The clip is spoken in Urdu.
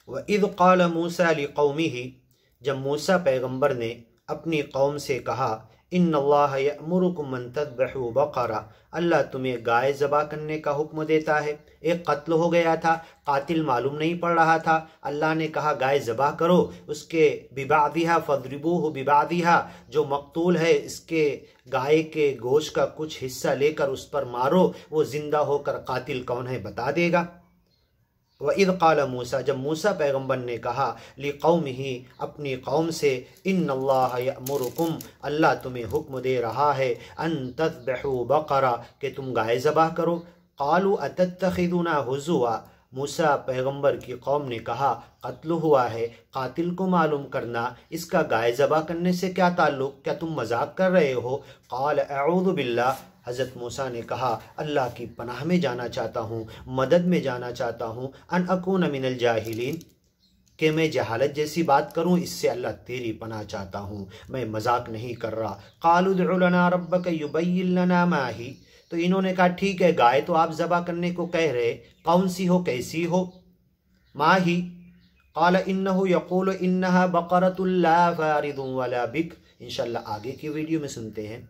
وَإِذْ قَالَ مُوسَى لِقَوْمِهِ، جب موسیٰ پیغمبر نے اپنی قوم سے کہا، ان اللہ یامرکم ان تذبحوا بقرہ، اللہ تمہیں گائے ذبح کرنے کا حکم دیتا ہے۔ ایک قتل ہو گیا تھا، قاتل معلوم نہیں پڑ رہا تھا، اللہ نے کہا گائے ذبح کرو، اس کے ببعضھا فاضربوہ ببعضھا، جو مقتول ہے اس کے گائے کے گوشت کا کچھ حصہ لے کر اس پر مارو، وہ زندہ ہو کر قاتل کون ہے بتا دے گا۔ وَإِذْ قَالَ مُوسَى، جب موسیٰ پیغمبر نے کہا لِقَوْمِهِ، اپنی قوم سے، ان اللہ یامرکم، اللہ تمہیں حکم دے رہا ہے، ان تذبحوا بقرہ، کہ تم گائے ذبح کرو۔ قالوا اتتخذنا ہزوا، موسیٰ پیغمبر کی قوم نے کہا قتل ہوا ہے، قاتل کو معلوم کرنا، اس کا گائے ذبح کرنے سے کیا تعلق، کیا تم مذاق کر رہے ہو؟ قال اعوذ باللہ، حضرت موسیٰ نے کہا اللہ کی پناہ میں جانا چاہتا ہوں، مدد میں جانا چاہتا ہوں، ان اکون من الجاھلین، کہ میں جہالت جیسی بات کروں، اس سے اللہ تیری پناہ چاہتا ہوں، میں مذاق نہیں کر رہا۔ قالوا ادع لنا ربک یبین لنا ما ہی، تو انہوں نے کہا ٹھیک ہے، گائے تو آپ ذبح کرنے کو کہہ رہے، کون سی ہو، کیسی ہو؟ ما ہی، قال انہ یقول انہا بقرۃ لا فارض ولا بک، انشاءاللہ آگے کی ویڈیو میں سنتے ہیں۔